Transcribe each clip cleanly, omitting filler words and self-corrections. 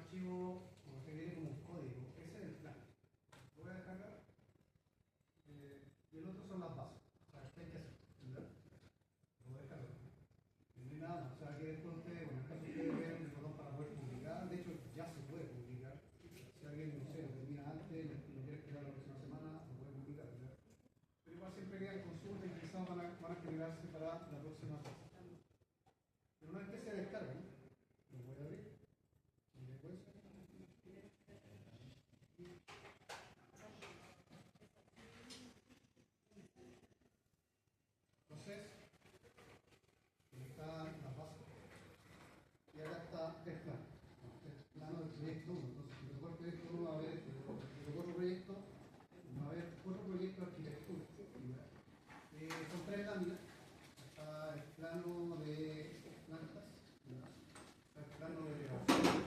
archivo como que viene como un código. Ese es el plan. Lo voy a descargar. Y el otro son las bases. O sea, ¿qué hay que hacer? ¿Verdad? Lo voy a descargar. Y no hay nada más. O sea, aquí después ustedes, bueno, en el caso de ustedes ven el botón para poder publicar. De hecho, ya se puede publicar. Si alguien, no sé, lo termina antes, lo quiere esperar la próxima semana, lo puede publicar. ¿Verdad? Pero igual siempre quedan consultas y quizás van a generarse para la próxima fase. Pero una vez que se descargan, lo voy a abrir. Y después. Entonces, aquí están las bases. Y acá está el plano. El plano del proyecto 1. Entonces, si tocó el proyecto 1, va a haber, si tocó otro proyecto, va a haber otro proyecto de arquitectura. Son tres láminas. Está el plano de plantas, está el plano de elevación,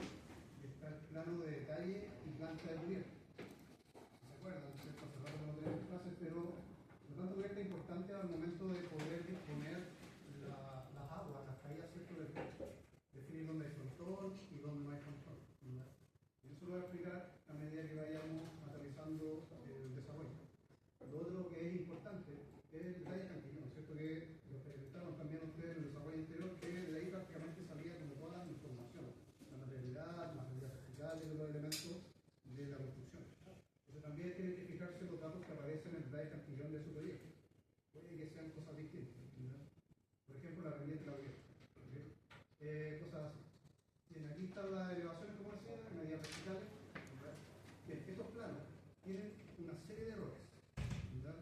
está el plano de detalle y planta de cubierta. ¿Se acuerdan? ¿Cierto? Hace rato no tenemos clases, pero lo tanto que es importante al momento de poder disponer las aguas, las caídas, ¿cierto? Definir dónde hay frontón y dónde no hay frontón. Y eso lo voy a explicar a medida que vayamos aterrizando el desarrollo. Lo otro que es importante es el detalle campillón, ¿cierto? Que lo presentaron también ustedes en el desarrollo anterior, que de ahí prácticamente salía como toda la información, la materialidad, las medidas verticales de los elementos de la construcción. Entonces también tienen que fijarse los datos que aparecen en el detalle campillón de su proyecto. Puede que sean cosas distintas, ¿no? Por ejemplo, la pendiente de la cubierta. Cosas así. Bien, aquí están las elevaciones, como decía, medidas verticales. Bien, estos planos tienen una serie de errores. ¿Verdad?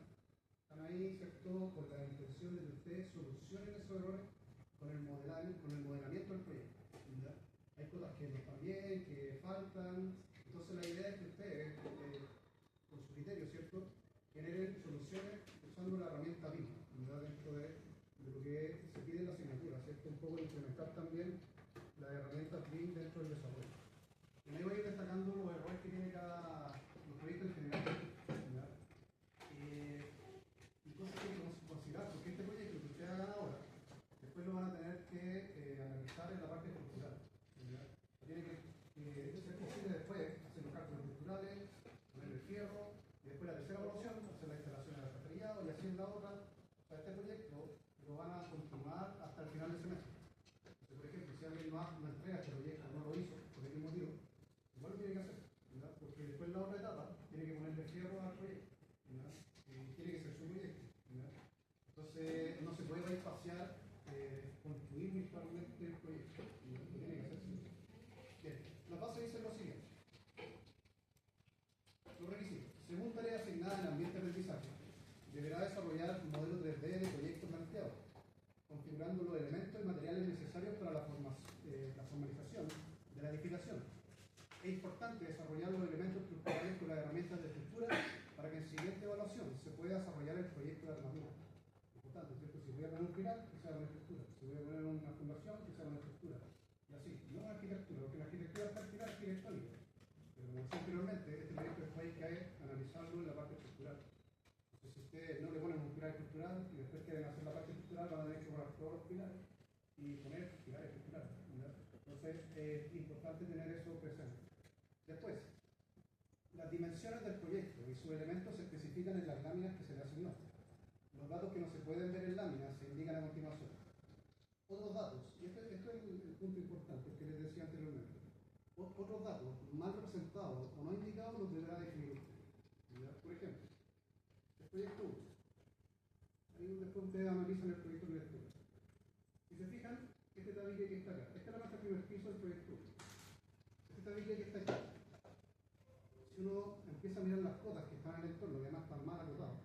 Están ahí, ¿cierto?, con la intención de que ustedes solucionen esos errores con el modelamiento del proyecto. ¿Verdad? Hay cosas que no están bien, que faltan. Entonces la idea es que ustedes, con su criterio, ¿cierto?, generen soluciones usando la herramienta BIM, ¿verdad?, dentro de lo que se pide en la asignatura, ¿cierto? Un poco implementar también las herramientas BIM dentro del desarrollo. Y ahí voy a ir destacando los errores que tiene los proyectos en general. ¿Verdad? Y cosas que hay que considerar, porque este proyecto que ustedes hagan ahora, después lo van a tener que analizar en la parte estructural. Tiene que ser posible después hacer los cálculos estructurales, poner el fierro, y después la tercera evaluación, hacer la instalación de alcantarillado y así en la otra. O sea, este proyecto lo van a continuar hasta el final del semestre. Entonces, por ejemplo, si alguien no entrega este proyecto, no lo hizo, por qué motivo, igual lo tiene que hacer, ¿verdad? Porque después en la otra etapa tiene que ponerle fierro al proyecto. Tiene que ser su proyecto. ¿Verdad? Entonces no se puede espaciar construir virtualmente el proyecto. Tiene que ser así. Bien, las bases dicen lo siguiente. Los requisitos. Según tarea asignada en el ambiente de aprendizaje, deberá desarrollar un modelo 3D de proyecto planteado, configurando los elementos y materiales necesarios para la formalización de la edificación. Es importante desarrollar los elementos estructurales con las herramientas de estructura para que en siguiente evaluación se pueda desarrollar el proyecto de armadura. Importante, ¿cierto? Si voy a poner un pilar, que sea una estructura. Si voy a poner una fundación, que sea una estructura. Y así, no una arquitectura, porque la arquitectura es el pilar arquitectónico. Pero como decía anteriormente, este proyecto después hay que analizarlo en la parte estructural. Entonces, si ustedes no le ponen un pilar estructural y después quieren hacer la parte estructural, van a tener que borrar todos los pilares y poner pilares estructurales. ¿Verdad? Entonces, es importante tener eso presente. Después, las dimensiones del proyecto y sus elementos se especifican en las láminas que se le asignó. Los datos que no se pueden ver en láminas se indican a continuación. Otros datos, y esto es el punto importante que les decía anteriormente. Otros datos mal representados o no indicados los deberá definir usted. Por ejemplo, el proyecto 1. Ahí después ustedes analizan el proyecto de lectura. Si se fijan, este tabique que está acá. Esta es la masa primer piso del proyecto 1. Este tabique que está aquí. Si uno empieza a mirar las cotas que están en el entorno, que además están mal acotadas,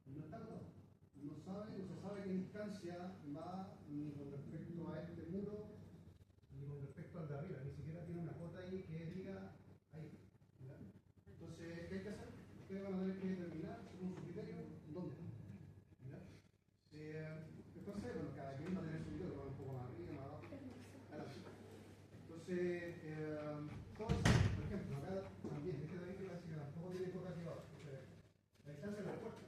no está acotado. No se sabe qué instancia va ni con respecto a este muro, ni con respecto al de arriba. Ni siquiera tiene una cota ahí que diga ahí. ¿Verdad? Entonces, ¿qué hay que hacer? Ustedes van a tener que determinar, según su criterio, dónde está. Entonces, bueno, cada quien va a tener su criterio, va un poco más arriba, más abajo. Entonces, todo eso, por ejemplo, acá también, este David que parece que tampoco tiene cota aquí abajo. La distancia de la puerta.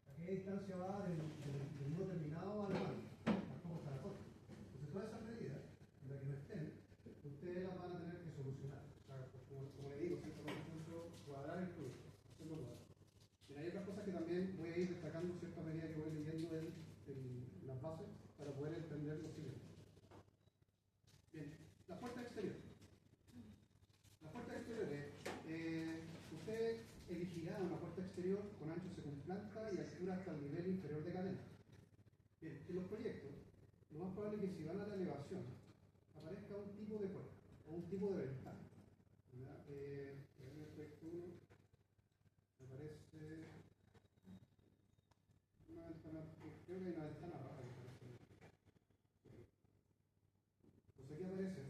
¿A qué distancia va del muro terminado al mar? Tampoco está la cota. Entonces, todas esas medidas, en las que no estén, ustedes las van a tener que solucionar sacando cierta medida que voy leyendo las bases para poder entender lo siguiente. Bien, la puerta exterior. La puerta exterior es, usted elegirá una puerta exterior con ancho según planta y altura hasta el nivel inferior de cadena. Bien, en los proyectos, lo más probable es que si van a la elevación, aparezca un tipo de puerta o un tipo de ventana. En el proyecto 1 me parece una ventana, creo que hay una ventana rara que aparece. Pues aquí aparece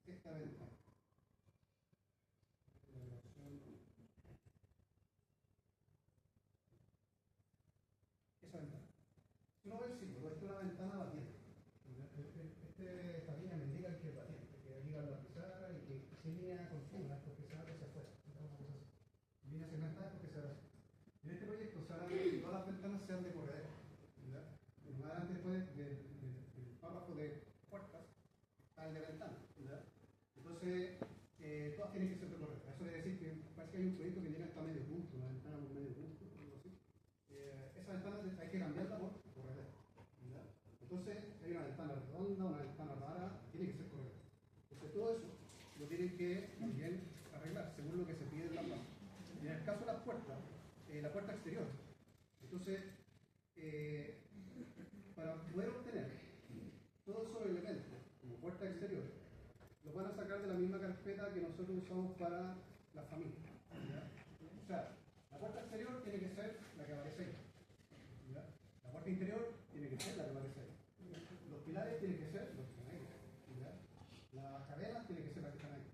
esta ventana. Esa ventana. Si uno ve el símbolo, esta es una ventana batiente. Esta línea me indica que es batiente, que liga la pizarra y que se línea continua porque se abre hacia afuera. Línea segmentada porque se abre hacia afuera. En este proyecto se hará que todas las ventanas sean de corredera. Más adelante después del párrafo de puertas está el de ventanas. Entonces, todas tienen que ser de corredera. Eso quiere decir que parece que hay un proyecto que llega hasta medio punto, una ventana por medio punto, algo así. Esa ventana hay que cambiarla por corredera. Entonces, hay una ventana redonda, una ventana rara, tiene que ser corredera. Entonces, todo eso lo tienen que también arreglar según lo que se pide en la planta. Y en el caso de las puertas, la puerta exterior. Entonces, para poder obtener todos esos elementos como puerta exterior, los van a sacar de la misma carpeta que nosotros usamos para la familia. O sea, la puerta exterior tiene que ser la que aparece ahí. La puerta interior tiene que ser la que aparece ahí. Los pilares tienen que ser los que están ahí. Las cadenas tienen que ser las que están ahí.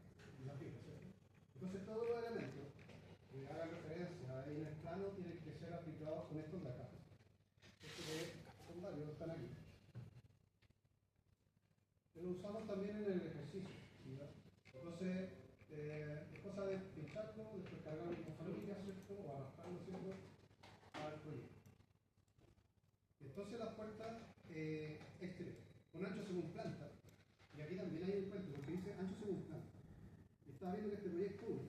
Las fibras, ¿cierto? Entonces, todos los elementos que hagan referencia ahí en el plano tienen que ser aplicados con estos de acá. Estos que son varios, están aquí. Lo usamos también en el ejercicio. Entonces, es cosa de pincharlo, después cargarlo con familia, ¿cierto? O arrastrarlo, ¿cierto? Al proyecto. Entonces, las puertas exteriores, con ancho según planta, y aquí también hay un cuento, porque dice ancho según planta. Y estaba viendo que este proyecto 1,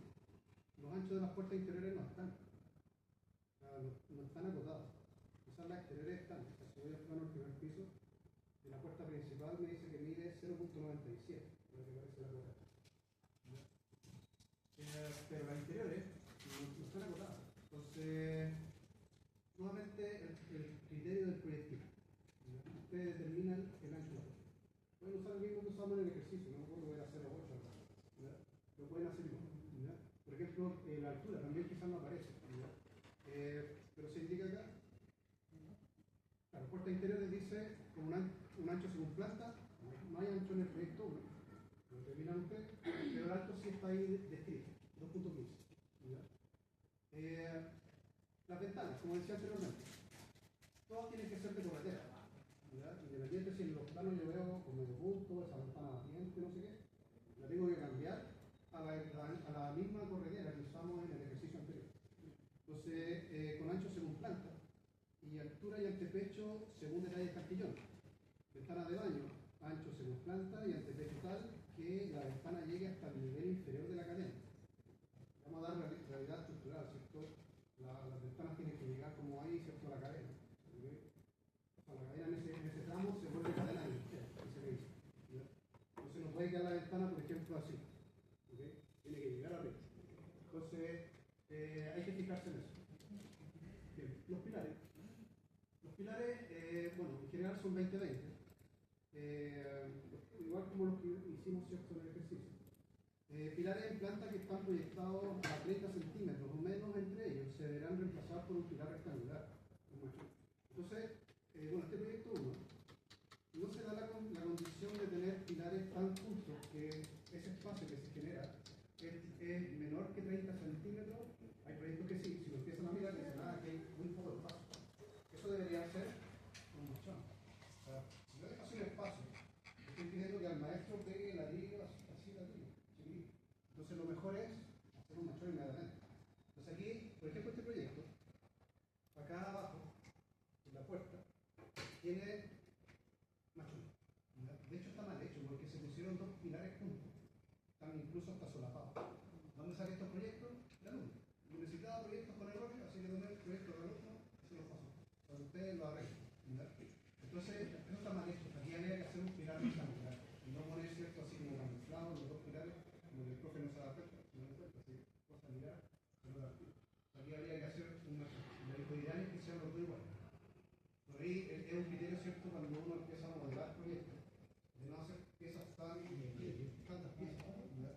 los anchos de las puertas interiores no están. No están acotados. Esas las exteriores están. O sea, si voy al plano del primer piso, y la puerta principal me dice que mide 0.97, lo que parece la cuota. Pero las interiores no están acotadas. Entonces, nuevamente el criterio del proyectil. Ustedes determinan el ancho de la puerta. Pueden usar el mismo que usamos en el ejercicio, no me acuerdo que era 0.8. Lo pueden hacer igual. Por ejemplo, la altura también quizás no aparece. Pero se indica acá. Claro, puertas interiores dice con un ancho según planta, no hay ancho en el proyecto 1, lo determinan ustedes, pero el alto sí está ahí descrito, 2.15. Las ventanas, como decía anteriormente, todas tienen que ser de corredera, independiente si en los planos yo veo con medio punto, esa ventana batiente, no sé qué, la tengo que cambiar a la misma corredera que usamos en el ejercicio anterior. Entonces, con ancho según planta, y altura y antepecho según detalle cartillón. Ventana de baño, ancho según planta y antepecho tal que la ventana llegue hasta el nivel inferior de la cadena. Vamos a dar realidad estructural, ¿cierto? Las ventanas tienen que llegar como ahí, ¿cierto? A la cadena. O sea, la cadena en ese tramo se vuelve cadena entera, ese que dice. Entonces no puede quedar la ventana, por ejemplo, así. ¿Okay? Tiene que llegar arriba. Entonces, hay que fijarse en eso. Bien, los pilares. Los pilares, bueno, en general son 20-20, igual como los que hicimos, ¿cierto?, en el ejercicio. Pilares en planta que están proyectados a 30 centímetros o menos entre ellos se deberán reemplazar por un pilar rectangular. Entonces, bueno, este proyecto 1 no se da la condición de tener pilares tan justos que ese espacio que se genera es menor que 30 centímetros. Hay proyectos que sí, si lo empiezan a mirar, dicen, que hay muy poco espacio. Eso debería ser un mochón. O sea, si yo dejo así un espacio, estoy pidiendo que al maestro pegue la liga, así la liga, chiquitito. Entonces lo mejor es hacer un mochón inmediatamente. Entonces aquí, por ejemplo, este proyecto, acá abajo, en la puerta, tiene machón. De hecho está mal hecho porque se pusieron dos pilares juntos. Están incluso hasta solapados. ¿Dónde salen estos proyectos? De alumno. Yo necesitaba proyectos con errores, así que tomé el proyecto de alumno y se los pasó. ustedes lo arreglen. ¿Ya? Entonces, eso está mal hecho. Aquí había que hacer un pilar rectangular y no poner, ¿cierto?, así como camuflado los dos pilares, como que el profe no se da cuenta, no da cuenta, así, cosa mirar, se lo da. Aquí habría que hacer una. Lo ideal es que sean los dos iguales. Por ahí es un criterio, ¿cierto?, cuando uno empieza a modelar proyectos, de no hacer piezas tantas piezas. ¿Ya?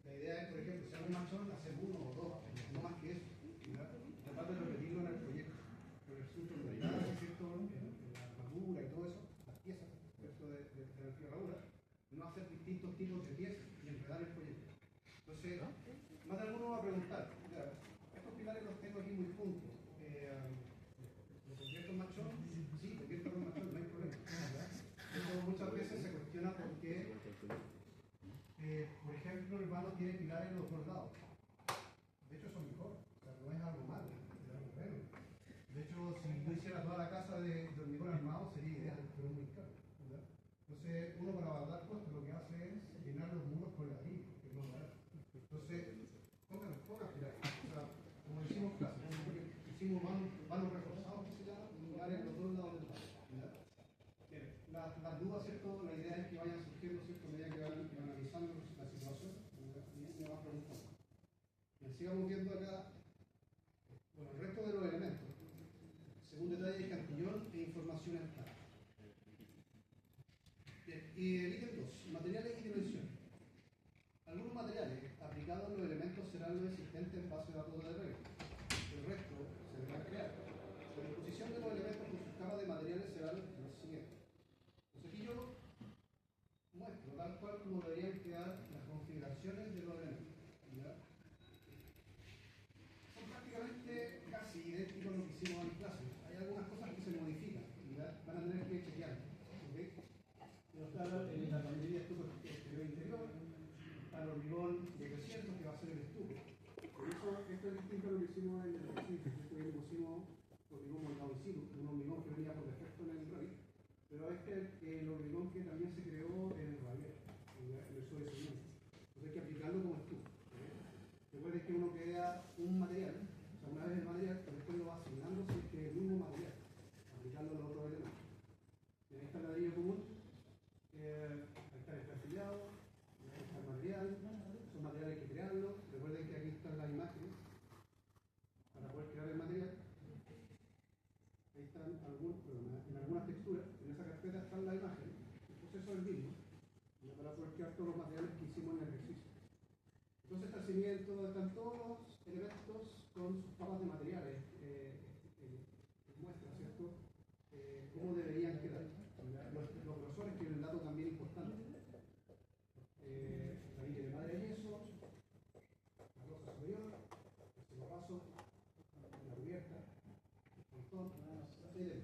La idea es, por ejemplo, si hago un machón, hacer uno o dos, no más que eso. ¿Ya? Tratar de repetirlo en el proyecto. Por el asunto de la ¿cierto?, la armadura y todo eso, las piezas, ¿cierto?, de la ferradura, no hacer distintos tipos de piezas y enredar el proyecto. Entonces, más de alguno va a preguntar, mira, estos pilares los tengo aquí muy juntos. ¿Los convierto en machón? Sí, convierto en machón, no hay problema. Eso muchas veces se cuestiona porque, por ejemplo, el vano tiene pilares en los dos lados. De hecho, son mejor, o sea, no es algo malo, es algo bueno. De hecho, si yo hiciera toda la casa de hormigón armado, sería ideal, pero es muy caro. ¿Verdad? Entonces, uno para abordar costos lo que hace es llenar los muros con ladrillo, que es más barato. Entonces, pongan pocas pilares. O sea, como hicimos clase, hicimos vanos reforzados, que se llama, pilares en los dos lados del vano. Las dudas, ¿cierto? La idea es que vayan surgiendo, ¿cierto?, a medida que van analizando la situación, y me van preguntando. Sigamos viendo acá, bueno, el resto de los elementos. Según detalle, cantillón e información estándar. Y el ítem 2, materiales y dimensiones. Algunos materiales aplicados a los elementos serán los existentes en base de datos de regla. El resto se deberá crear. La disposición de los elementos con sus capas de materiales será lo siguiente. Entonces aquí yo muestro tal cual como deberían quedar las configuraciones de los elementos. ¿Ya? Son prácticamente casi idénticos a lo que hicimos en clase. Hay algunas cosas que se modifican, ¿ya? Van a tener que chequear. ¿Okay? Pero está la caballería de estuco exterior interior, está el hormigón de 300 que va a ser el estuco. Por eso esto es distinto a lo que hicimos en el ejercicio. Esto que pusimos hormigón montado in situ, un hormigón que venía por defecto en el Revit, pero este es el hormigón que también se creó en el Revit, en el subdescendente. Entonces hay que aplicarlo como estuco. Recuerden que uno crea un material, o sea, una vez el material, pero después lo va asignando si es que es el mismo material, aplicando los otros elementos. En esta ladrillo común, ahí está el afiliado, ahí está el material, son materiales que crearlo. Recuerden que aquí están las imágenes para poder crear el material. Ahí están en algunas texturas, en esa carpeta están las imágenes. El proceso es el mismo, para poder crear todos los materiales que hicimos en el ejercicio. Entonces está el cimiento, están todos los elementos con sus capas de materiales, muestra, ¿cierto? Cómo deberían quedar. Los grosores tienen un dato también importante. La línea de madre de yeso, la losa superior, el celopaso, la cubierta, el montón, etc.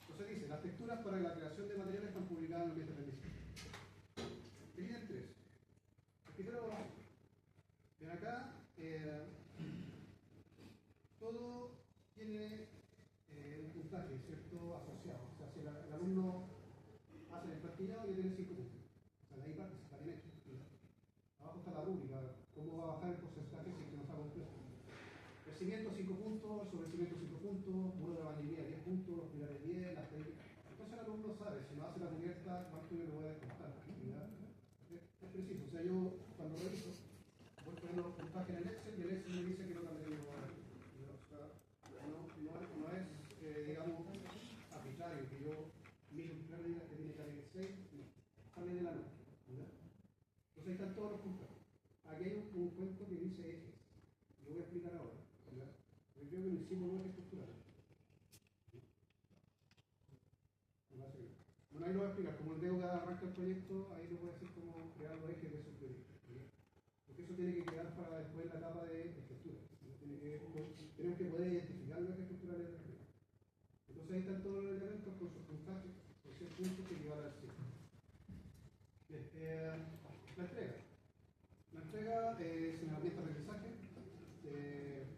Entonces dice, las texturas para la creación de materiales están publicadas en el Meta 35. El ítem 3. El criterio básico. Ven acá, todo tiene un puntaje, ¿cierto?, asociado. O sea, si el alumno hace el plantillado, ya tiene 5 puntos. O sea, de ahí parte, está bien hecho. Abajo está la rúbrica, cómo va a bajar el porcentaje si es que no está completo. Crecimiento 5 puntos, sobrecimiento 5 puntos, muro de batería 10 puntos, los pilares 10, las técnicas. Entonces el alumno sabe, si no hace la cubierta, cuánto yo le voy a descontar. Es preciso, o sea, yo cuando reviso, voy poniendo los puntajes en el Excel y el Excel me dice que no cambiaría el valor. O sea, no es, digamos, arbitrario, que yo miro un pérdida que tiene que haber 6, sale de la nota. Entonces ahí están todos los puntajes. Aquí hay un cuento que dice ejes. Lo voy a explicar ahora. Yo creo que lo hicimos no es estructural. Bueno, ahí lo voy a explicar. Como el dedo que arranca el proyecto, ahí lo voy a decir cómo crear los ejes de su proyecto. Porque eso tiene que quedar para después la etapa de estructura. Tenemos que poder identificar lo que es estructural del proyecto. Entonces ahí están todos los elementos con sus puntajes, por 100 puntos que equivale al 100. Bien, la entrega. La entrega es una herramienta de aprendizaje.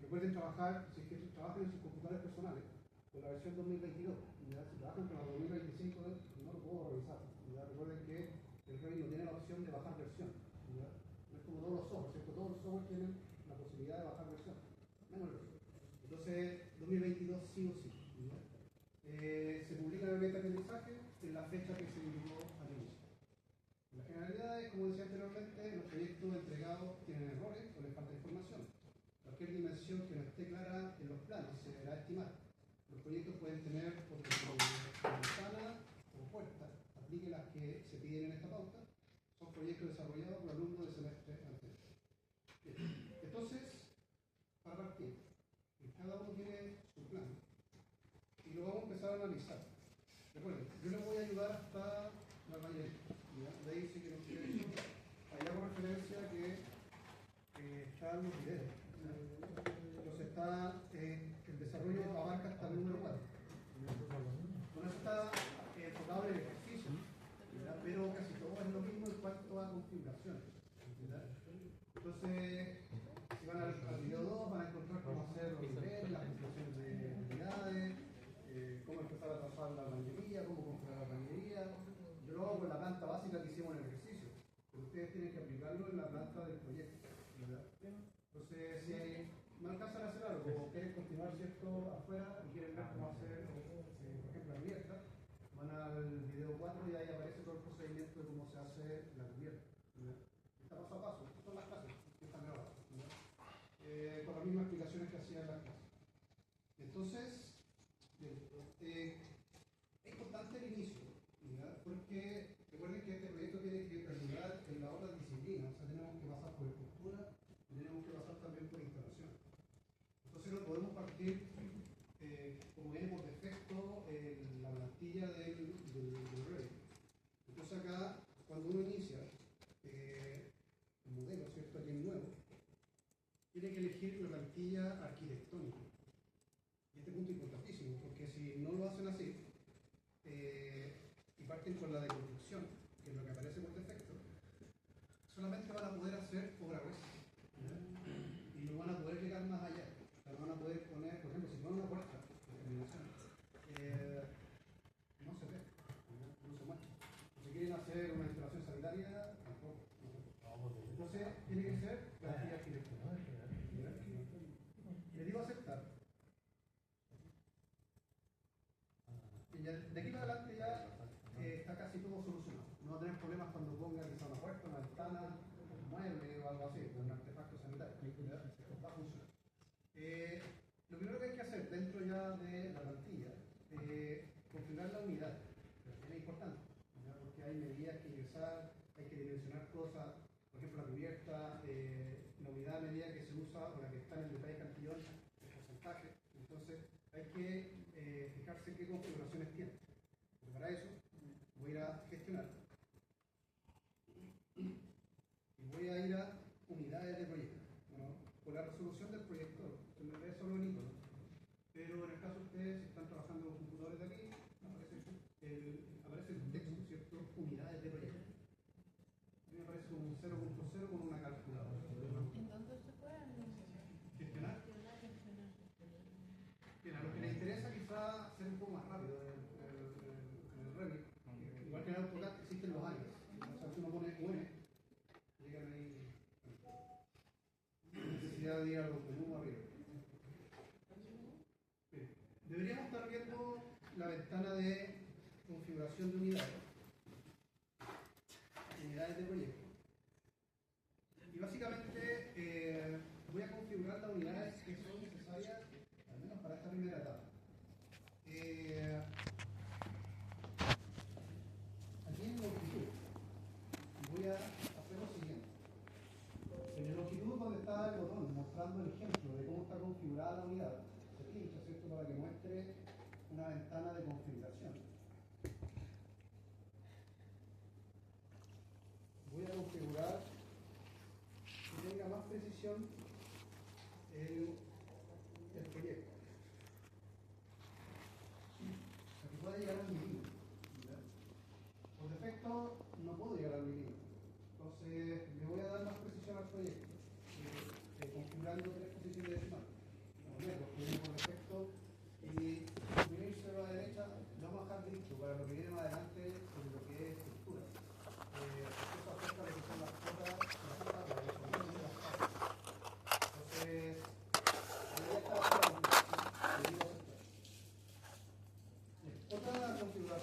Recuerden trabajar, si es que trabajan en sus computadores personales, con la versión 2022. ¿Ya? Si trabajan con la 2025, no lo puedo revisar. ¿Ya? Recuerden que el Revit no tiene la opción de bajar versión. ¿Ya? No es como todos los software, ¿cierto? Todos los software tienen la posibilidad de bajar versión, menos el Revit. Entonces, 2022 sí o sí. ¿Ya? ambiente de aprendizaje en la fecha que se indicó al inicio. Las generalidades, como decía anteriormente, los proyectos entregados tienen errores o les falta información. Cualquier dimensión que no esté clara en los planos se deberá estimar. Los proyectos pueden tener ventana o puerta, aplique las que se piden en esta pauta. Son proyectos desarrollados por alumnos del semestre anterior. Bien. Entonces, para partir, cada uno tiene su plan y lo vamos a empezar a analizar. Recuerden, yo les voy a ayudar hasta la mayoría. De ahí sí que nos queda eso. Ahí hago referencia a que están los videos. Entonces está el desarrollo abarca hasta el número 4. Bueno, eso está enfocado en el ejercicio, ¿verdad? Pero casi todo es lo mismo en cuanto a configuraciones. ¿Verdad? Entonces, si van al video 2, van a encontrar cómo hacer los niveles, las configuraciones de unidades, cómo empezar a trazar la bañería, cómo configurar la bañería. Yo lo hago con la planta básica que hicimos en el ejercicio, pero ustedes tienen que aplicarlo en la planta del proyecto, ¿verdad? Entonces, si no alcanzan a hacer algo o quieren continuar, ¿cierto?, afuera y quieren ver cómo hacer, por ejemplo, la cubierta, van al video 4 y ahí aparece todo el procedimiento de cómo se hace la cubierta, ¿verdad? Está paso a paso, estas son las clases que están grabadas, con las mismas explicaciones que hacían las clases. Entonces, es importante el inicio, ¿verdad? Porque recuerden que este proyecto tiene que terminar en la otra disciplina, o sea, tenemos que pasar por estructura y tenemos que pasar también por instalación. Entonces no podemos partir, como viene por defecto, la plantilla del Revit. Entonces acá, cuando uno inicia el modelo, ¿cierto?, aquí en nuevo, tiene que elegir la plantilla arquitectónica. Y este punto es importantísimo, porque si no lo hacen así, y parten con la de construcción, que es lo que aparece por defecto, solamente van a poder hacer obra gruesa. Y no van a poder llegar más allá. O sea, no van a poder poner, por ejemplo, si ponen una puerta de terminación, no se ve, no se muestra. Si quieren hacer una instalación sanitaria, tampoco. Entonces, tiene que ser plantilla arquitectónica. Le digo aceptar. Y ya, de aquí para adelante ya está casi todo solucionado. No va a tener problemas cuando ponga quizá una puerta, una ventana, un mueble o algo así, un artefacto sanitario. Va a funcionar. Lo primero que hay que hacer dentro ya de la plantilla es configurar la unidad. Es importante, ¿verdad? Porque hay medidas que ingresar, hay que dimensionar cosas. Por ejemplo, la cubierta, la unidad a medida que se usa o la que está en el detalle cantillón, el porcentaje. Entonces, hay que fijarse qué configuraciones tiene. Porque para eso voy a ir a gestionar y voy a ir a unidades de proyecto. Bueno, con la resolución del proyector, se me ve solo el icono, pero en el caso de ustedes, si están trabajando con computadores de aquí, aparece el texto, ¿cierto? Unidades de proyecto. A mí me aparece como un 0.0 con una calculadora. Entonces se puede gestionar. Bien, a lo que les interesa quizá ser un poco más rápido en el Revit. Igual que en el AutoCAD existen los alias. O sea, si uno pone UN, llegan ahí. Necesidad de ir a los menús arriba. Bien. Deberíamos estar viendo la ventana de configuración de unidades. Unidades de proyecto. Y básicamente voy a configurar las unidades que son necesarias, al menos para esta primera etapa. Aquí en longitud voy a hacer lo siguiente. En el longitud, donde está el botón mostrando el ejemplo de cómo está configurada la unidad, se pincha, ¿cierto?, para que muestre una ventana de configuración. Voy a configurar que tenga más precisión el proyecto. O sea, que pueda llegar al milímetro. Por defecto no puedo llegar al milímetro. Entonces le voy a dar más precisión al proyecto, configurando 3 posiciones decimales. Porque por defecto, y unirse a la derecha, lo vamos a dejar listo para lo que viene más adelante en lo que es estructura. Esto afecta a lo que son las cosas, las partes. Entonces, debería estar otra configuración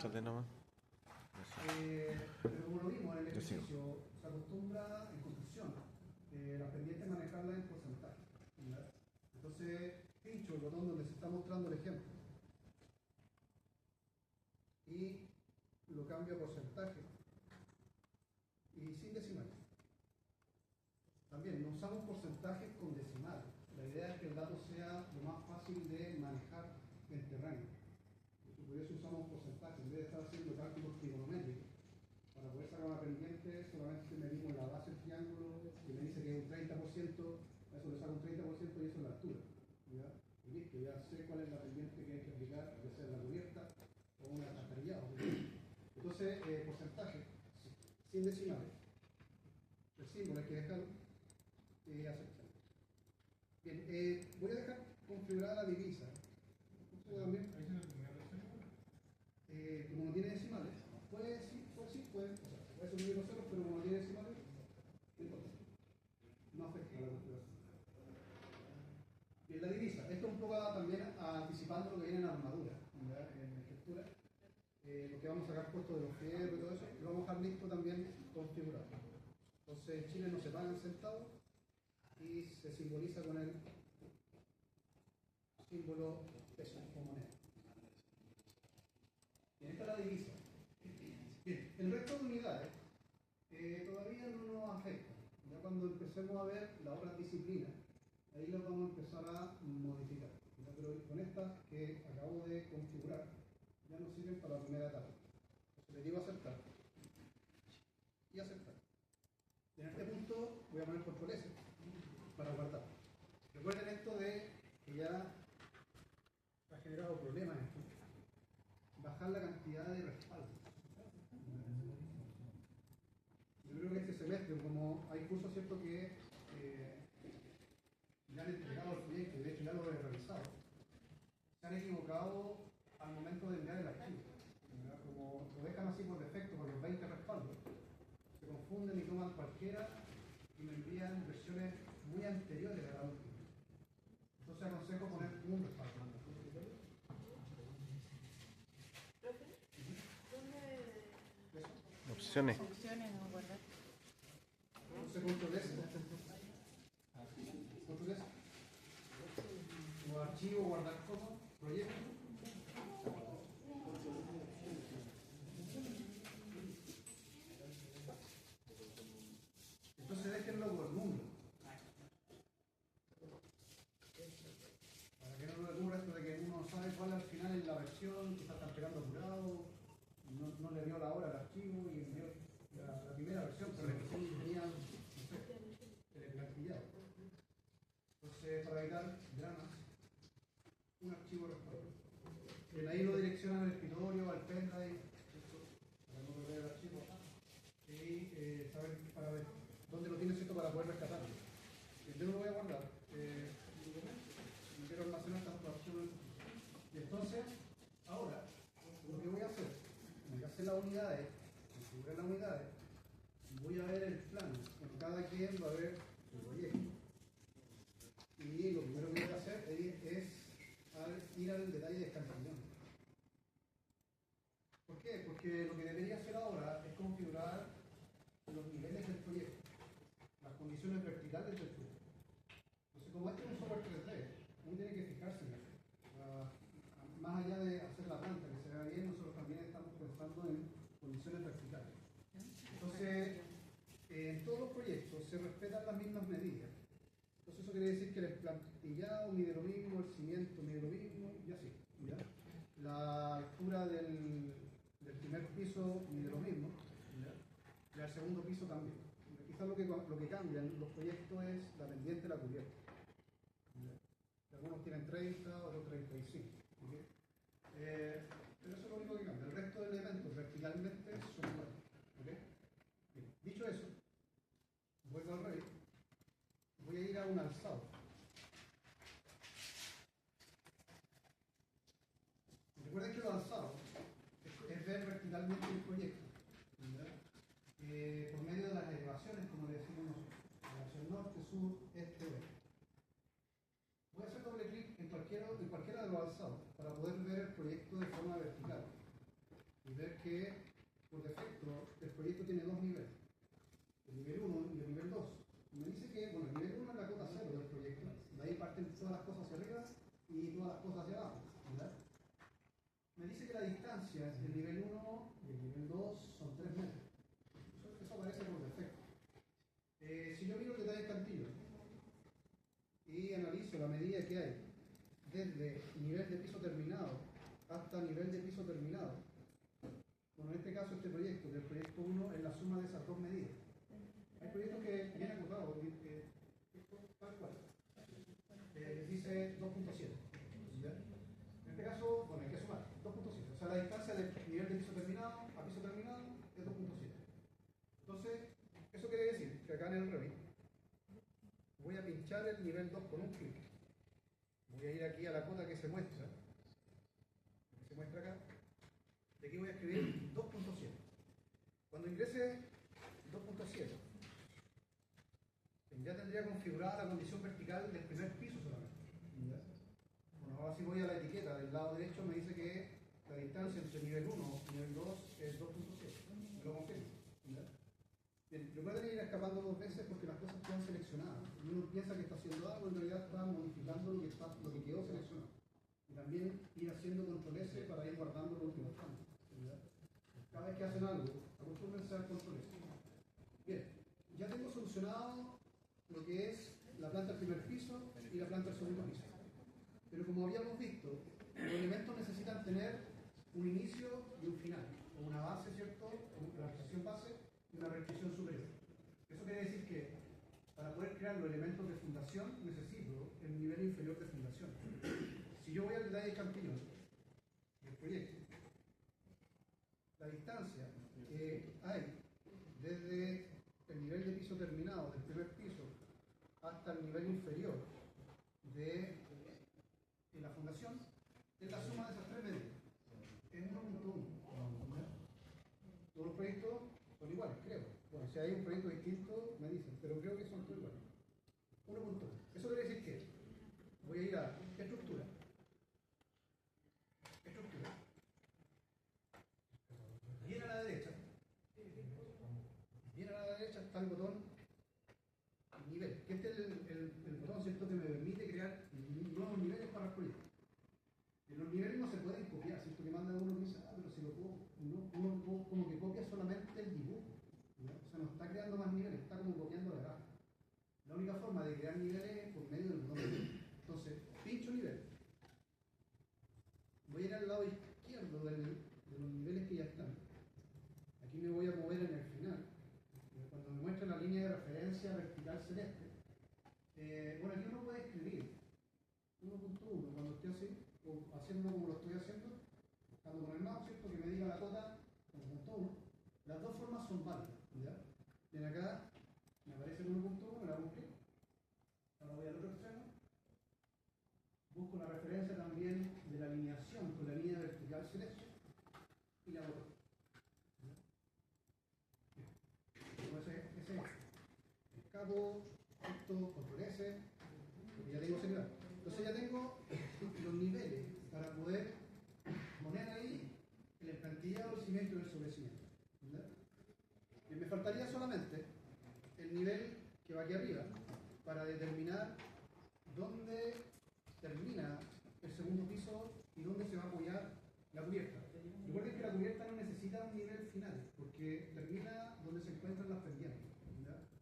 Céntrate nomás. Pero como lo vimos en el Yo sigo. ejercicio, se acostumbra en construcción las pendientes manejarlas en porcentaje. ¿Ya? Entonces, pincho el botón donde se está mostrando el ejemplo y lo cambio a porcentaje y sin decimales. También no usamos porcentajes con decimales. La idea es que el dato sea lo más fácil de manejar en terreno. Y por eso usamos porcentajes. En vez de estar haciendo cálculos trigonométricos, para poder sacar una pendiente solamente medimos la base del triángulo, que me dice que es un 30%, a eso le saco un 30% y eso es la altura. ¿Ya? Y listo, ya sé cuál es la pendiente que hay que aplicar, ya sea la cubierta o una cascarillada. Entonces, porcentaje, sin decimales. El símbolo hay que dejarlo y aceptar. Bien, voy a dejar configurada la divisa. También, como no tiene decimales, puede subir los ceros, pero como no tiene decimales, no importa. No afecta a la configuración. Bien, la divisa. Esto un poco también anticipando lo que viene en la armadura, ¿verdad? En la estructura. Porque vamos a sacar costos de los fierros y todo eso, y lo vamos a dejar listo también configurado. Entonces, en Chile no se pagan centavos y se simboliza con el símbolo peso o moneda. Bien, esta es la divisa. Bien, el resto de unidades todavía no nos afecta. Ya cuando empecemos a ver las otras disciplinas, ahí las vamos a empezar a modificar. ¿Ya? Pero con estas que acabo de configurar, ya nos sirven para la primera etapa. Entonces le digo aceptar y aceptar. En este punto voy a poner control S para guardar. Recuerden esto de que ya ha generado problemas en esto. Bajar la cantidad de respaldos. Yo creo que este semestre, como hay cursos cierto que ya han entregado el proyecto y de hecho ya lo he realizado, se han equivocado al momento de enviar el archivo. ¿Verdad? Como lo dejan así por defecto con los 20 respaldos, se confunden y toman cualquiera y me envían versiones muy anteriores a la última. Entonces aconsejo poner un respaldo. Opciones. Opciones, no guardar. Entonces control S. Control S. Como archivo, guardar como, proyecto. Entonces déjenlo por número. Para que no le ocurra esto de que uno sabe cuál al final es la versión, quizás está esperando apurado, no le dio la hora al archivo y envió la primera versión, pero la versión tenía, no sé, el plantillado. Entonces, para evitar dramas, un archivo respaldado. Bien, ahí lo direccionan al escritorio, al pendrive, para no perder el archivo. Y saber para ver dónde lo tienes esto para poder rescatarlo. Yo lo voy a guardar. Quiero almacenar tanto archivos. Y entonces, ahora, lo que voy a hacer, voy a hacer las unidades, configurar las unidades, y voy a ver el plano. En cada quien va a ver el proyecto. Y lo primero que voy a hacer es ir al detalle de escalamiento. ¿Por qué? Porque lo que debería hacer ahora es configurar los niveles del proyecto, las condiciones verticales del proyecto. Entonces, como este es un software 3D, uno tiene que fijarse en eso. Más allá de hacer la planta que se vea bien, nosotros también estamos pensando en condiciones verticales. Entonces, en todos los proyectos se respetan las mismas medidas. Entonces eso quiere decir que el plantillado mide lo mismo, el cimiento mide lo mismo, y así. ¿Ya? La altura del primer piso mide lo mismo, ¿ya? Y al segundo piso también. Quizás lo que cambia en los proyectos es la pendiente y la cubierta. ¿Ya? Algunos tienen 30, otros 35. ¿Okay? Pero eso es lo único que cambia. El resto de elementos verticalmente son iguales. ¿Okay? Bien. Dicho eso, vuelvo al revés. Voy a ir a un alzado. Recuerden que los alzados es ver verticalmente el proyecto, por medio de las elevaciones, como le decimos nosotros, elevación norte, sur, este, oeste. Voy a hacer doble clic en cualquiera de los alzados para poder ver el proyecto de forma vertical. y ver que por defecto el proyecto tiene dos niveles, el nivel 1 y el nivel 2. Me dice que, bueno, el nivel 1 es la cota 0 del proyecto, de ahí parten todas las cosas hacia arriba y todas las cosas hacia abajo, ¿verdad? Me dice que la distancia entre el nivel 1 y el nivel 2 son 3 metros. Eso aparece por defecto. Si yo miro el detalle cantillo y analizo la medida que hay desde nivel de piso terminado hasta nivel de piso terminado, bueno, en este caso este proyecto, del proyecto 1, es la suma de esas dos medidas. Hay proyectos que vienen acotados, tal cual. Dice 2.7. En este caso, bueno, hay que sumar 2.7. O sea, la distancia del nivel de piso terminado a piso terminado es 2.7. Entonces, eso quiere decir que acá en el Revit voy a pinchar el nivel 2 con un clic. Voy a ir aquí a la cota que se muestra acá. De aquí voy a escribir 2.7. Cuando ingrese 2.7, ya tendría configurada la condición vertical del primer piso solamente. Bueno, ahora si voy a la etiqueta del lado derecho, me dice que la distancia entre nivel 1 y nivel 2 es 2.7. Me lo confirmo. Bien, yo puedo ir escapando dos veces porque las cosas quedan seleccionadas. Y uno piensa que está haciendo algo, en realidad está modificando lo que quedó seleccionado. Y también ir haciendo control S para ir guardando los últimos cambios. Cada vez que hacen algo, acostúmbrense al control S. Bien, ya tengo solucionado lo que es la planta del primer piso y la planta del segundo piso. Pero como habíamos visto, los elementos necesitan tener un inicio y un final, o una base, ¿cierto? Una restricción base y una restricción superior. Eso quiere decir que para poder crear los elementos de fundación necesito el nivel inferior de fundación. Si yo voy al detalle campillón del proyecto, la distancia que hay desde el nivel de piso terminado del primer piso hasta el nivel inferior de la fundación es la suma de esas tres medidas. Es 1.1. Todos los proyectos son iguales, creo. Bueno, si hay un proyecto distinto, me dicen, pero creo que son todos iguales. 1.1. Eso quiere decir que voy a ir a estructura. Estructura. Bien a la derecha. Bien a la derecha está el botón nivel, que este es el botón, ¿cierto?, que me permite crear nuevos niveles para el proyecto. Los niveles no se pueden copiar, ¿cierto? Que manda uno y dice, pero si lo puedo, no, uno como que copia solamente el dibujo, ¿no? O sea, no está creando más niveles, está como copiando la gráfica. La única forma de crear niveles es por medio del botón nivel. Entonces, pincho nivel. Voy a ir al lado izquierdo de los niveles que ya están. Aquí me voy a mover en el final. Cuando me muestra la línea de referencia vertical celeste, bueno, aquí uno puede escribir 1.1 cuando esté así, o haciendo como lo estoy haciendo, buscando con el mouse, ¿cierto? Que me diga la cota 1.1. Las dos formas son válidas, ¿ya? Bien, acá me aparece el 1.1, me la hago un clic. Ahora voy al otro extremo. Busco la referencia también de la alineación con la línea vertical celeste y la boto. Ese escapo, esto, control S, porque ya tengo señalado. Entonces ya tengo los niveles para poder poner ahí el emplantillado, el cimiento y el sobrecimiento. Y me faltaría solamente el nivel que va aquí arriba para determinar dónde termina el segundo piso y dónde se va a apoyar la cubierta. Recuerden que la cubierta no necesita un nivel final, porque termina donde se encuentran las pendientes.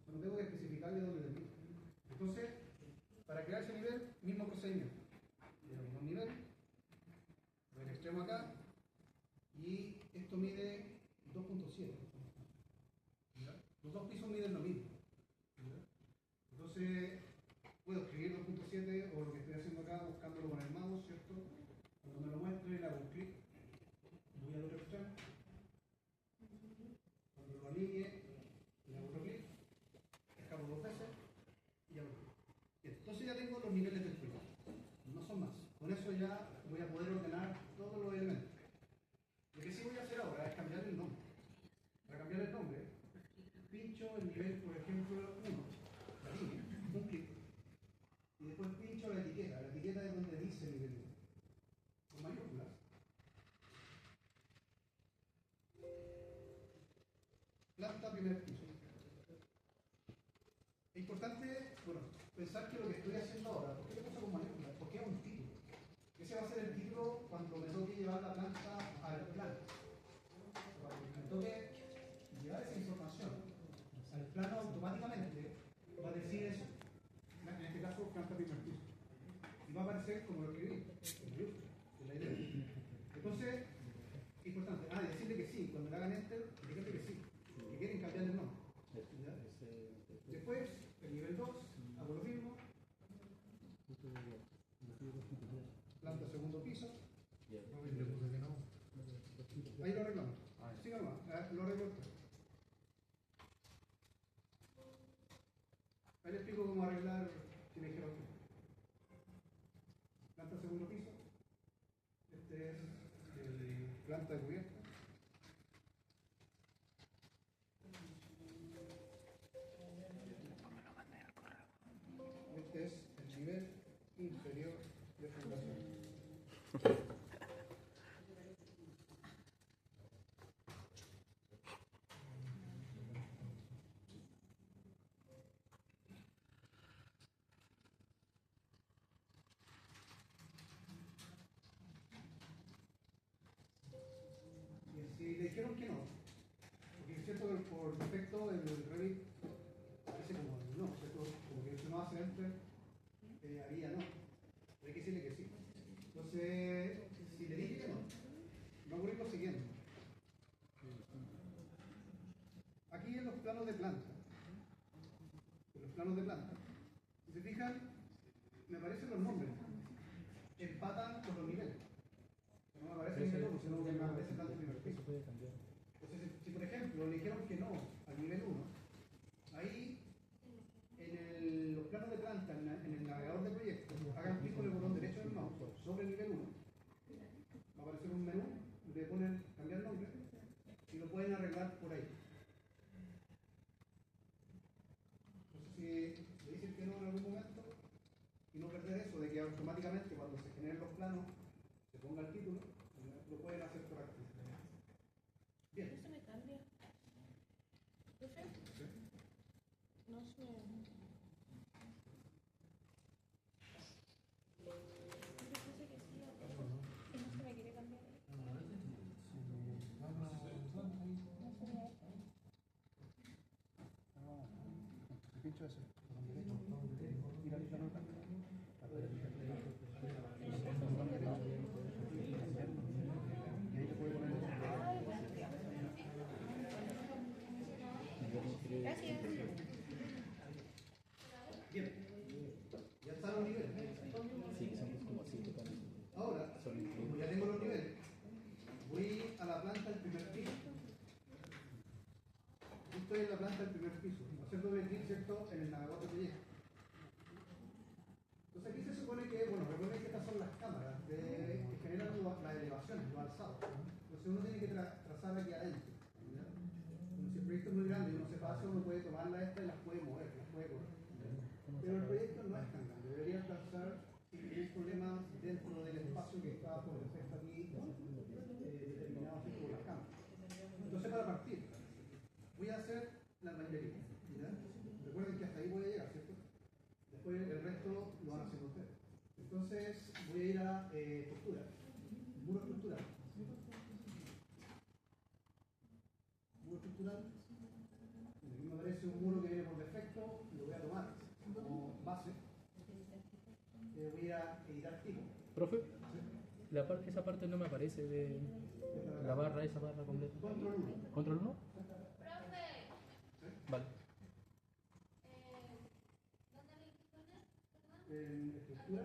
No tengo que especificarle dónde termina. Entonces, para crear ese nivel, mismo procedimiento. Le un nivel, voy al extremo acá, y esto mide 2.7. Los dos pisos miden lo mismo. Entonces, puedo escribir 2.7 o lo que estoy haciendo acá, buscándolo con el mouse, ¿cierto? Cuando me lo muestre, le hago un clic, voy al otro extremo, cuando lo alinee, le hago otro clic, escapo dos veces y hago clic. Bien, entonces ya tengo los niveles del proyecto, no son más. Con eso ya voy a poder ordenar todos los elementos. Lo que sí voy a hacer ahora es cambiar el nombre. Para cambiar el nombre, pincho el nivel, por ejemplo, 1, la línea, un clic. Y después pincho la etiqueta. La etiqueta es donde dice nivel 1. Con mayúsculas. primer piso. Es importante, bueno, pensar que lo que estoy haciendo ahora, ¿por qué le puse con mayúsculas? Porque es un título. Ese va a ser el título cuando me toque llevar la planta al plano. Cuando me toque llevar esa información al plano, automáticamente va a decir eso. En este caso, planta primer piso. Y va a aparecer como lo escribí, en mayúsculas, en la idea. Entonces, importante, decirle que sí, cuando le hagan enter, díganle que sí, que quieren cambiarle el nombre. ¿Ya? Después, el nivel 2, hago lo mismo. Planta segundo piso. Ahí lo arreglamos. Siga nomás, lo arreglo después. Ahí le explico cómo arreglar si me dijeron que. Planta segundo piso. Este es el planta de cubierta. Este es el nivel inferior de fundación. Y si le dijeron que no, porque es cierto que por defecto el Revit parece como no, ¿cierto? Como que si uno hace enter, haría no. Hay que decirle que sí. Entonces, si le dije que no, va a ocurrir lo siguiente. Aquí en los planos de planta, si se fijan, me aparecen los nombres. Empatan con los niveles. No me aparece el nivel 1, sino que me aparece planta primer piso. Entonces, si por ejemplo le dijeron que no al nivel 1, ahí en los planos de planta, en el navegador de proyectos, hagan clic con el botón derecho del mouse sobre el nivel 1. Va a aparecer un menú, le ponen cambiar nombre y lo pueden arreglar por ahí. Entonces, si le dicen que no en algún momento, y no perder eso de que automáticamente cuando se generen los planos se ponga el título, lo pueden hacer correcto. Bien. ¿No se me cambia? ¿Profe? ¿Sí? No se me... Yo pensé que sí, y no se me quiere cambiar. No se me deja. Pincho ese. Mira la nota. Y ahí le puede poner Gracias. bien. Ya están los niveles. Sí, son como 7 panes. Ahora, como ya tengo los niveles, voy a la planta del primer piso. Estoy en la planta del primer piso, haciendo doble clic, ¿cierto?, en el navegador de proyecto. Entonces aquí se supone que, bueno, recuerden que estas son las cámaras que generan las elevaciones, los alzados. Entonces uno tiene que trazar aquí adentro. ¿Ya? Bueno, si el proyecto es muy grande y uno se pasa, uno puede tomarla esta y las puede mover, las puede correr. Pero el proyecto no es tan grande, debería alcanzar sin ningún problema dentro del espacio que está por defecto aquí determinado por las cámaras. Entonces para partir, voy a hacer la albañilería. Recuerden que hasta ahí voy a llegar, ¿cierto? Después el resto lo van haciendo ustedes. Entonces voy a ir a estructura, muro estructural. Muro estructural. Aquí me aparece un muro que viene por defecto, lo voy a tomar como base. Voy a editar tipo. Profe, esa parte no me aparece de la barra, esa barra completa. Control 1. ¿Control 1? Profe, Vale. ¿dónde le poner? ¿Perdón? En estructura,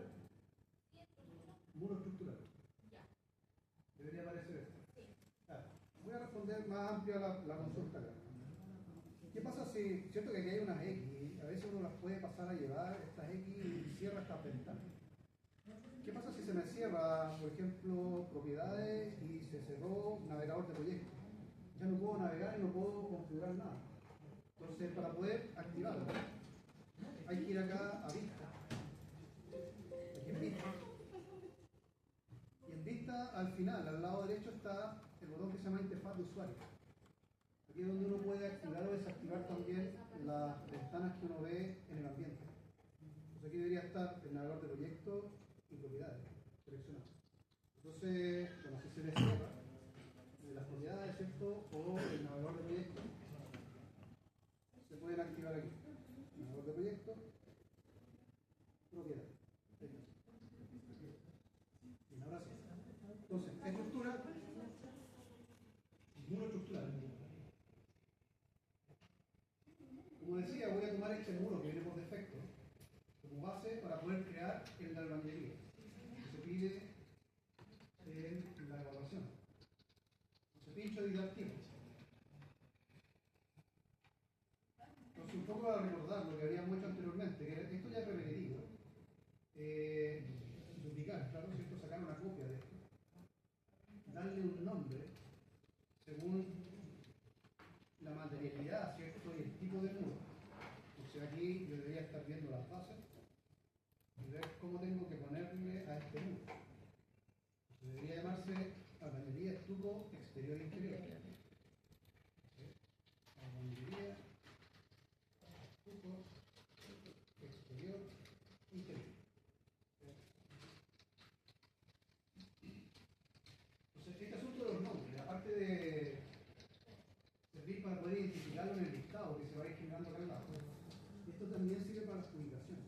Sí, estructura. muro estructural. Ya. Debería aparecer esto. Sí. Voy a responder más amplia la consulta acá. ¿Qué pasa si, cierto que aquí hay unas X, a veces uno las puede pasar a llevar, estas X y cierra estas ventanas? ¿Qué pasa si se me cierra, por ejemplo, propiedades y se cerró navegador de proyecto? Ya no puedo navegar y no puedo configurar nada. Entonces, para poder activarlo, hay que ir acá a vista. Aquí en vista. Y en vista, al final, al lado derecho, está el botón que se llama interfaz de usuario. Aquí es donde uno puede activar o desactivar también las ventanas que uno ve en el ambiente. Entonces aquí debería estar el navegador de proyectos y propiedades seleccionados. Entonces, bueno, si se le cierra las propiedades, ¿cierto? O el navegador de proyectos, se pueden activar aquí. Navegador de proyectos, propiedades. Bien, ahora sí. Entonces, estructura, muro estructural. Como decía, voy a tomar este muro que viene por defecto como base para poder crear el de albañilería que se pide en la evaluación. Entonces, pincho editar tipo. Entonces, un poco a recordar lo que habíamos hecho anteriormente, que esto ya es repetitivo. Duplicar, claro, ¿cierto? Sacar una copia de esto. Darle un nombre según la materialidad, ¿cierto? Y el tipo de muro. O sea, aquí yo debería estar viendo las bases y ver cómo tengo que ponerle a este muro. Debería llamarse albañilería, estuco, exterior e interior. Albañilería, estuco, exterior, interior. Entonces, este asunto de los nombres, aparte de servir para poder identificarlo en el listado que se va a ir generando acá al lado, esto también sirve para las publicaciones.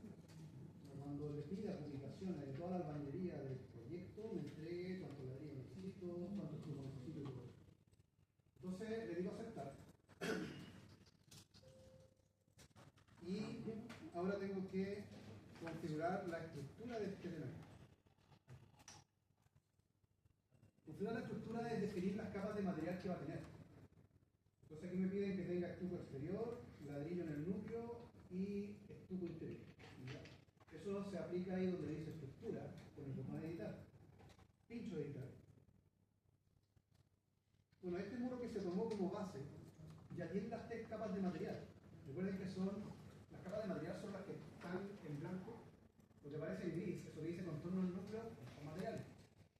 Cuando le pida publicaciones de toda la albañilería del proyecto, me entregue cuánto ladrillo necesito, cuánto estuvo necesito y todo eso. Entonces le digo aceptar. Y ahora tengo que configurar la estructura de este elemento. Configurar la estructura es definir las capas de material que va a tener. Entonces aquí me piden que tenga estuco exterior, ladrillo en el núcleo y estuco interior. ¿Ya? Eso se aplica ahí donde dice estructura, con el botón de editar. Pincho editar. Bueno, este muro que se tomó como base ya tiene las 3 capas de material. Recuerden que las capas de material son las que están en blanco. Lo que aparece en gris, eso que dice contorno del núcleo, son materiales,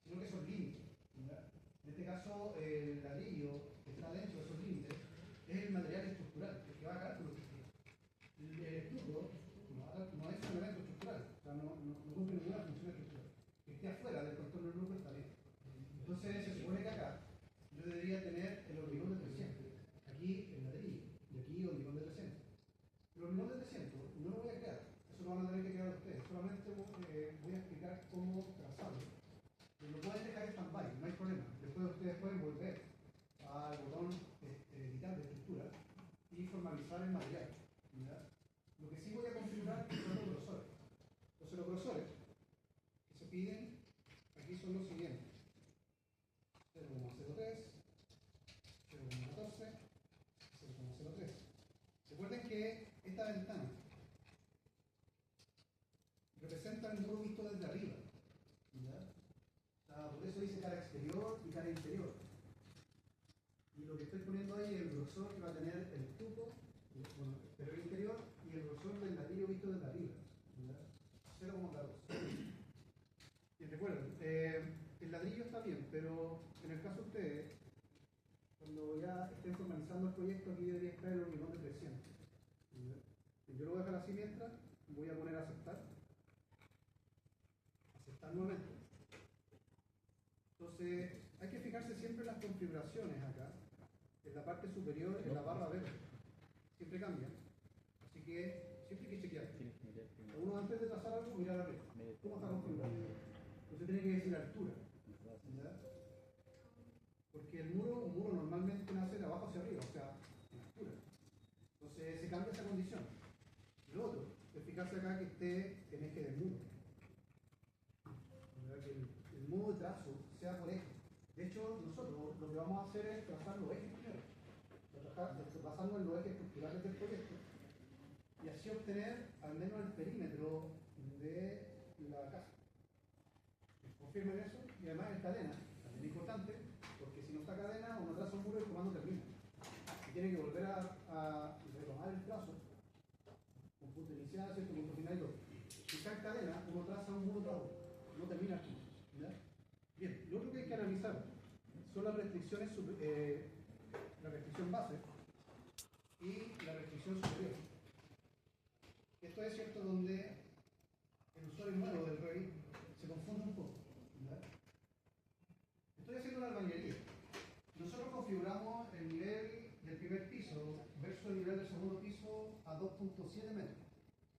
sino que son límites. ¿Ya? En este caso, el ladrillo que está dentro de esos límites es el material estructural, el que va a cargar con la estructura. El estuco no es un elemento estructural, o sea, no cumple ninguna función estructural. Que esté afuera del contorno del núcleo está bien. Entonces, se supone que acá yo debería tener el hormigón de 300, aquí el ladrillo, y aquí el hormigón de 300. El hormigón de 300 no lo voy a crear, eso lo van a tener que crear ustedes, solamente voy a explicar cómo trazarlo. Lo pueden dejar en stand-by, no hay problema. Después ustedes pueden volver al botón editar de estructura y formalizar el material. ¿Ya? Lo que sí voy a configurar son los grosores. Entonces los grosores que se piden aquí son los siguientes: 0,03, 0,14, 0,03. Recuerden que esta ventana representa el muro visto desde arriba. ¿Ya? Por eso dice cara exterior y cara interior. Y lo que estoy poniendo ahí es el grosor que va a tener el tubo, bueno, exterior e interior, y el grosor del ladrillo visto desde arriba. 0,14. Y recuerden, el ladrillo está bien, pero en el caso de ustedes, cuando ya estén formalizando el proyecto, aquí debería estar el hormigón de 300. ¿Ya? Yo lo voy a dejar así mientras, voy a poner aceptar. Aceptar nuevamente. Entonces, hay que fijarse siempre en las configuraciones acá, en la parte superior, en la barra verde. Siempre cambian. Así que siempre hay que chequear. Uno antes de trazar algo, mirar arriba. ¿Cómo está configurado? Entonces tiene que decir altura. ¿Ya? Porque un muro normalmente nace de abajo hacia arriba, o sea, en altura. Entonces se cambia esa condición. Lo otro es fijarse acá que esté en eje del muro. Que el modo de trazo sea por eje. De hecho, nosotros lo que vamos a hacer es trazar los ejes primero, basarnos en los ejes estructurales del proyecto y así obtener al menos el perímetro de la casa. Confirmen eso, y además en cadena, también es importante, porque si no está cadena, uno traza un muro y el comando termina. Y tiene que volver a retomar el trazo, un punto inicial, ¿cierto? Un punto final y todo. Si está en cadena, uno traza un muro tras otro. No termina aquí. ¿Ya? Bien, lo otro que hay que analizar son las restricciones, la restricción base y la restricción superior. Esto es cierto donde el usuario nuevo del REI se confunde un poco. ¿Verdad? Estoy haciendo una albañilería. Nosotros configuramos el nivel del primer piso versus el nivel del segundo piso a 2.7 metros.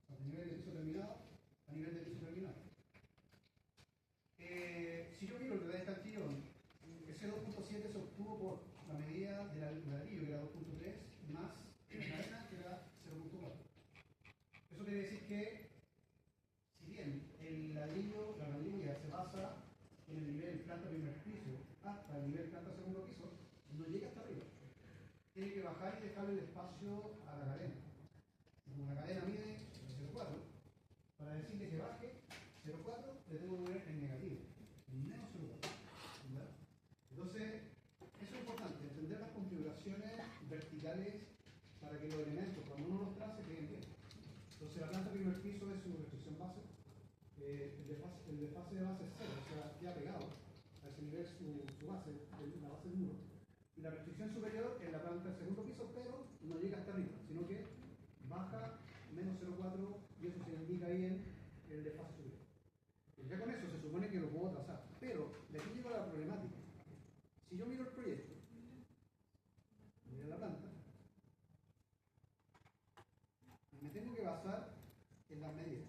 O sea, de nivel de piso terminado a nivel de piso terminado. Si yo miro el de Cantillón, ese 2.7 se obtuvo por la medida del ladrillo, que era 2.3, más la cadena, que era 0.4. Eso quiere decir que, si bien la ladrillería se basa en el nivel planta primer piso hasta el nivel planta segundo piso, no llega hasta arriba. Tiene que bajar y dejarle el espacio a la cadena. Como la cadena mide 0.4, para decirle que baje 0.4, le tengo que poner en negativo, menos 0.4. ¿Verdad? Entonces, eso es importante, entender las configuraciones verticales para que los elementos, cuando uno los trace, queden bien. Entonces, la planta primer piso es su restricción base. El desfase de base es 0, o sea, ya pegado a ese nivel su base, la base del muro. Y la restricción superior es la planta del segundo piso, pero no llega hasta arriba, sino que baja menos 0.4 y eso se indica ahí en el desfase superior. Y ya con eso se supone que lo puedo trazar. Pero de aquí llega la problemática. Si yo miro el proyecto, miro la planta, me tengo que basar en las medidas.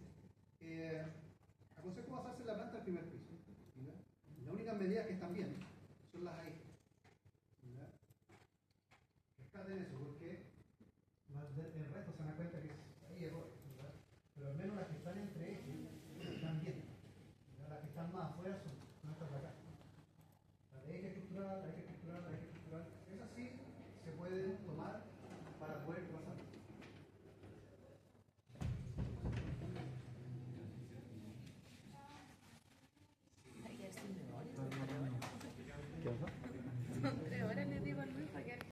Aconsejo basarse en la planta del primer piso. ¿Verdad? Las únicas medidas que están bien son las ahí. Rescaten eso.